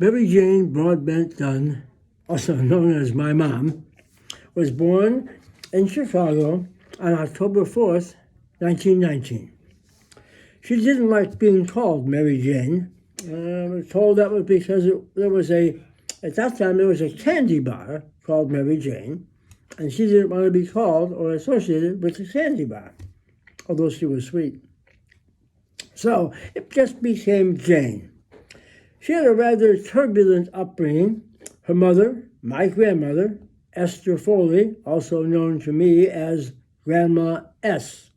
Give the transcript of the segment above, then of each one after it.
Mary Jane Broadbent Dunn, also known as my mom, was born in Chicago on October 4th, 1919. She didn't like being called Mary Jane. I was told that was because at that time there was a candy bar called Mary Jane, and she didn't want to be called or associated with the candy bar, although she was sweet. So it just became Jane. She had a rather turbulent upbringing. Her mother, my grandmother, Esther Foley, also known to me as Grandma S,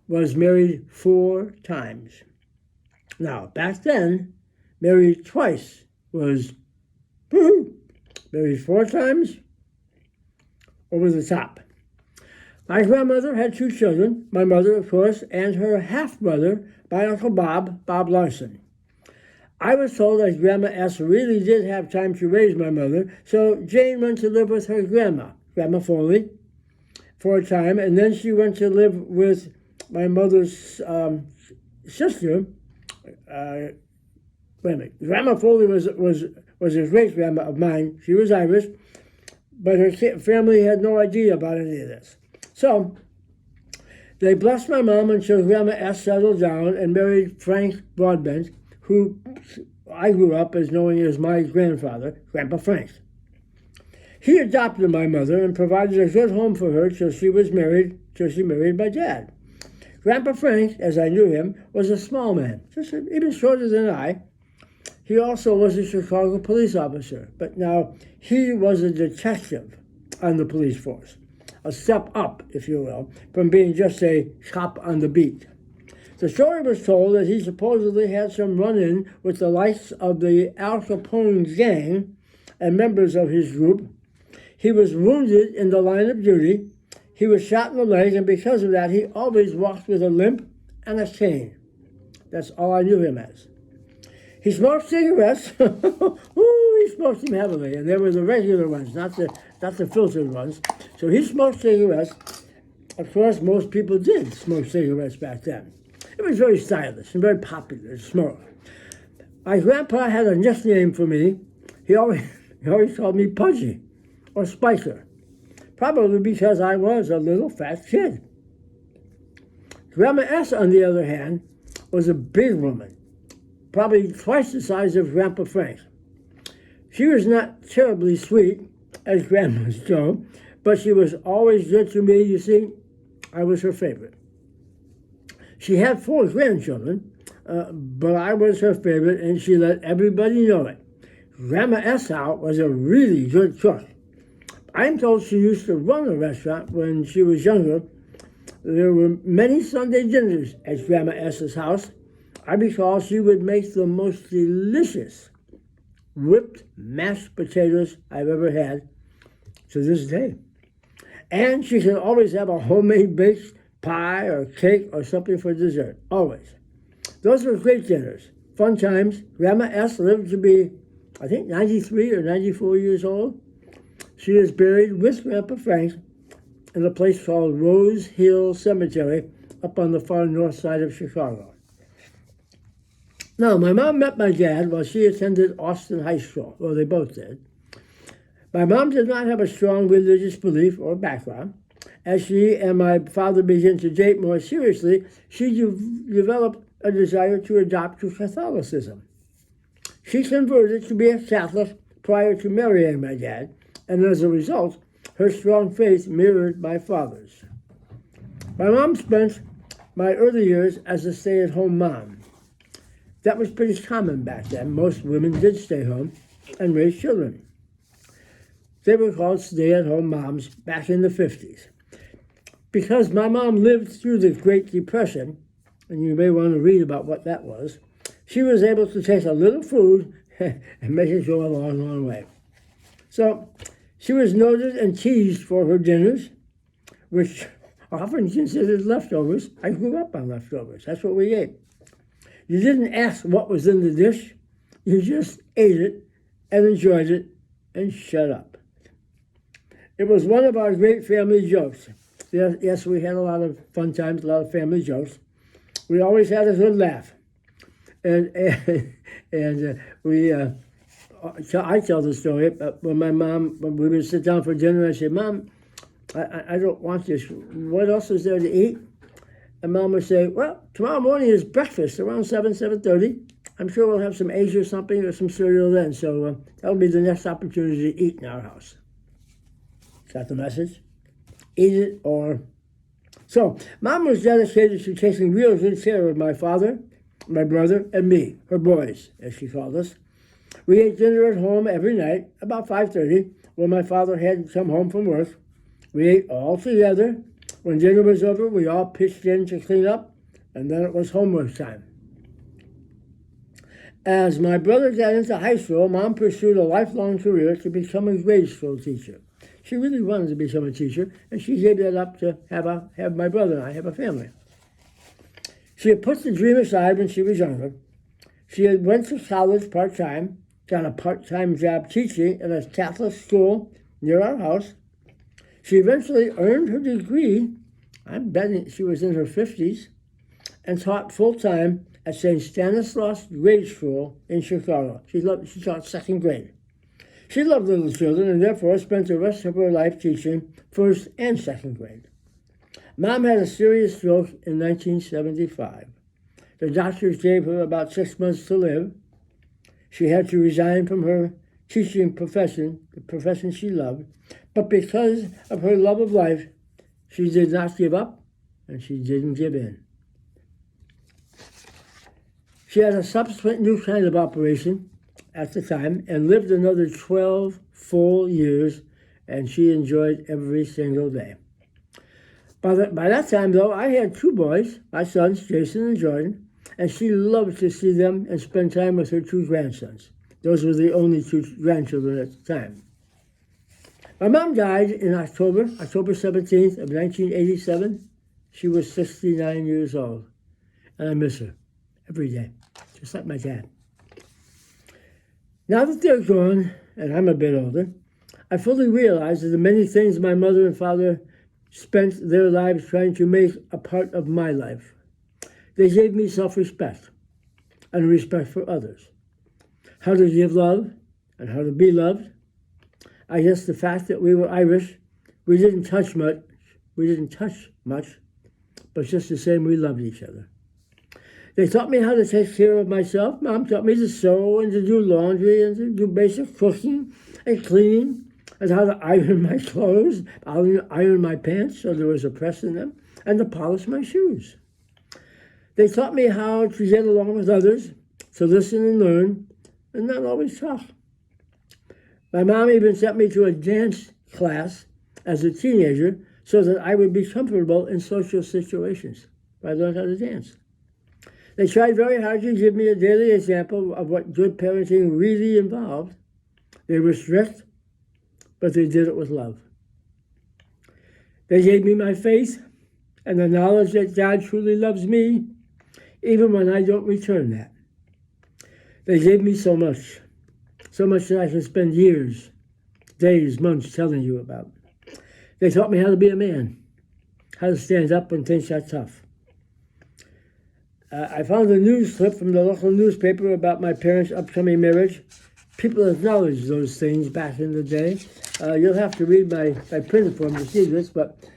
was married 4 times. Now, back then, married twice was married 4 times, over the top. My grandmother had 2 children, my mother, of course, and her half-brother, my Uncle Bob Larson. I was told that Grandma S really did have time to raise my mother, so Jane went to live with her grandma, Grandma Foley, for a time, and then she went to live with my mother's sister. Grandma Foley was a great grandma of mine. She was Irish, but her family had no idea about any of this. So they blessed my mom until Grandma S settled down and married Frank Broadbent, who I grew up as knowing as my grandfather, Grandpa Frank. He adopted my mother and provided a good home for her till she married my dad. Grandpa Frank, as I knew him, was a small man, just even shorter than I. He also was a Chicago police officer, but now he was a detective on the police force, a step up, if you will, from being just a cop on the beat. The story was told that he supposedly had some run-in with the likes of the Al Capone gang and members of his group. He was wounded in the line of duty. He was shot in the leg, and because of that, he always walked with a limp and a cane. That's all I knew him as. He smoked cigarettes. He smoked them heavily, and they were the regular ones, not the filtered ones. So he smoked cigarettes. Of course, most people did smoke cigarettes back then. It was very stylish and very popular to smoke. My grandpa had a nickname for me. He always called me Pudgy or Spiker, probably because I was a little fat kid. Grandma S, on the other hand, was a big woman, probably twice the size of Grandpa Frank. She was not terribly sweet, as grandmas do, but she was always good to me. You see, I was her favorite. She had 4 grandchildren, but I was her favorite, and she let everybody know it. Grandma S was a really good cook. I'm told she used to run a restaurant when she was younger. There were many Sunday dinners at Grandma S's house. I recall she would make the most delicious whipped mashed potatoes I've ever had to this day. And she could always have a homemade baked pie or cake or something for dessert, always. Those were great dinners, fun times. Grandma S lived to be, I think, 93 or 94 years old. She is buried with Grandpa Frank in a place called Rose Hill Cemetery up on the far north side of Chicago. Now, my mom met my dad while she attended Austin High School. Well, they both did. My mom did not have a strong religious belief or background. As she and my father began to date more seriously, she developed a desire to adopt to Catholicism. She converted to be a Catholic prior to marrying my dad, and as a result, her strong faith mirrored my father's. My mom spent my early years as a stay-at-home mom. That was pretty common back then. Most women did stay home and raise children. They were called stay-at-home moms back in the 50s. Because my mom lived through the Great Depression, and you may want to read about what that was, she was able to take a little food and make it go a long, long way. So she was noted and teased for her dinners, which often considered leftovers. I grew up on leftovers. That's what we ate. You didn't ask what was in the dish. You just ate it and enjoyed it and shut up. It was one of our great family jokes. Yes, we had a lot of fun times, a lot of family jokes. We always had a good laugh. and I tell the story. But when when we would sit down for dinner, I say, "Mom, I don't want this. What else is there to eat?" And Mom would say, "Well, tomorrow morning is breakfast around 7:30. I'm sure we'll have some eggs or something or some cereal then. So that'll be the next opportunity to eat in our house." Is that the message? Eat it or... So, Mom was dedicated to taking real good care of my father, my brother, and me, her boys, as she called us. We ate dinner at home every night, about 5:30, when my father had come home from work. We ate all together. When dinner was over, we all pitched in to clean up, and then it was homework time. As my brother got into high school, Mom pursued a lifelong career to become a grade school teacher. She really wanted to become a teacher, and she gave that up to have my brother and I have a family. She had put the dream aside when she was younger. She had went to college part-time, got a part-time job teaching at a Catholic school near our house. She eventually earned her degree, I'm betting she was in her 50s, and taught full-time at St. Stanislaus Grade School in Chicago. She taught second grade. She loved little children and therefore spent the rest of her life teaching first and second grade. Mom had a serious stroke in 1975. The doctors gave her about 6 months to live. She had to resign from her teaching profession, the profession she loved, but because of her love of life, she did not give up and she didn't give in. She had a subsequent new kind of operation at the time and lived another 12 full years, and she enjoyed every single day. By that time, though, I had 2 boys, my sons, Jason and Jordan, and she loved to see them and spend time with her 2 grandsons. Those were the only 2 grandchildren at the time. My mom died in October 17th of 1987. She was 69 years old, and I miss her every day, just like my dad. Now that they're gone, and I'm a bit older, I fully realize that the many things my mother and father spent their lives trying to make a part of my life. They gave me self-respect and respect for others, how to give love and how to be loved. I guess the fact that we were Irish, we didn't touch much, but just the same, we loved each other. They taught me how to take care of myself. Mom taught me to sew and to do laundry and to do basic cooking and cleaning and how to iron my clothes, iron my pants so there was a press in them, and to polish my shoes. They taught me how to get along with others, to listen and learn, and not always talk. My mom even sent me to a dance class as a teenager so that I would be comfortable in social situations. I learned how to dance. They tried very hard to give me a daily example of what good parenting really involved. They were strict, but they did it with love. They gave me my faith and the knowledge that God truly loves me, even when I don't return that. They gave me so much that I can spend years, days, months telling you about. They taught me how to be a man, how to stand up when things got tough. I found a news clip from the local newspaper about my parents' upcoming marriage. People acknowledged those things back in the day. You'll have to read my printed form to see this, but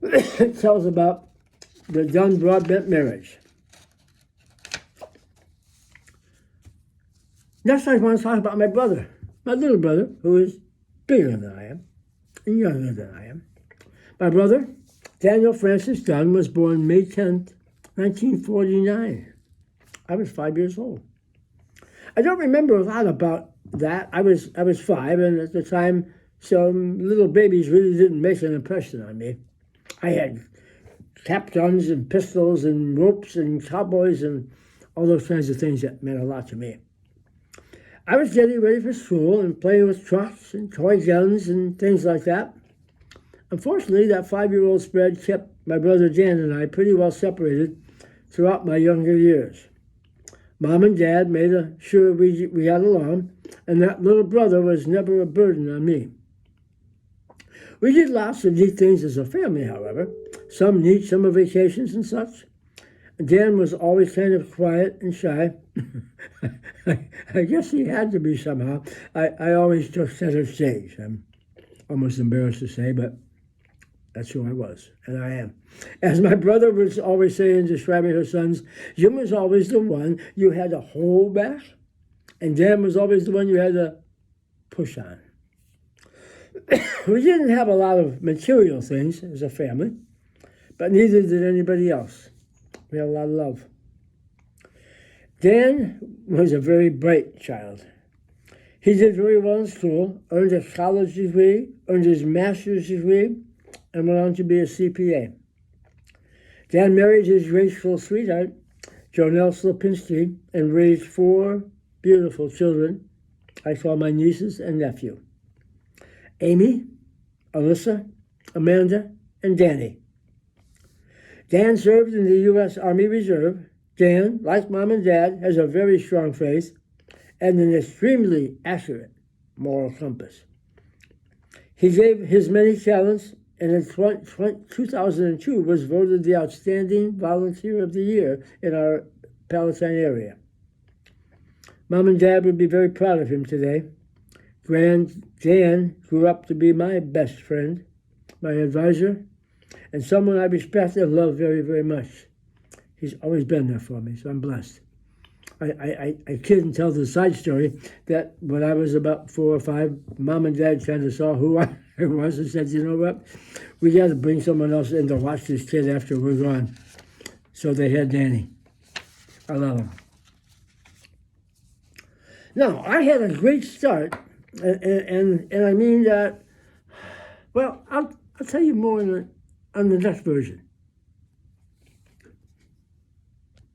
it tells about the Dunn Broadbent marriage. Next, I want to talk about my brother, my little brother, who is bigger than I am and younger than I am. My brother, Daniel Francis Dunn, was born May 10th, 1949. I was 5 years old. I don't remember a lot about that. I was 5, and at the time, some little babies really didn't make an impression on me. I had cap guns and pistols and ropes and cowboys and all those kinds of things that meant a lot to me. I was getting ready for school and playing with trucks and toy guns and things like that. Unfortunately, that 5-year-old spread kept my brother Dan and I pretty well separated throughout my younger years. Mom and Dad made sure we got along, and that little brother was never a burden on me. We did lots of neat things as a family, however, some neat summer vacations and such. Dan was always kind of quiet and shy. I guess he had to be somehow. I always took center stage. I'm almost embarrassed to say, but that's who I was, and I am. As my brother was always saying, describing her sons, Jim was always the one you had to hold back, and Dan was always the one you had to push on. We didn't have a lot of material things as a family, but neither did anybody else. We had a lot of love. Dan was a very bright child. He did very well in school, earned a college degree, earned his master's degree, and went on to be a CPA. Dan married his graceful sweetheart, Jonelle Slopinski, and raised 4 beautiful children I call my nieces and nephew: Amy, Alyssa, Amanda, and Danny. Dan served in the U.S. Army Reserve. Dan, like Mom and Dad, has a very strong faith and an extremely accurate moral compass. He gave his many talents, and in 2002 was voted the Outstanding Volunteer of the Year in our Palatine area. Mom and Dad would be very proud of him today. Dan grew up to be my best friend, my advisor, and someone I respect and love very, very much. He's always been there for me, so I'm blessed. I kid and tell the side story that when I was about 4 or 5, Mom and Dad kind of saw who I was and said, you know what, we got to bring someone else in to watch this kid after we're gone. So they had Danny. I love him. Now, I had a great start, and I mean that, well, I'll tell you more on the next version.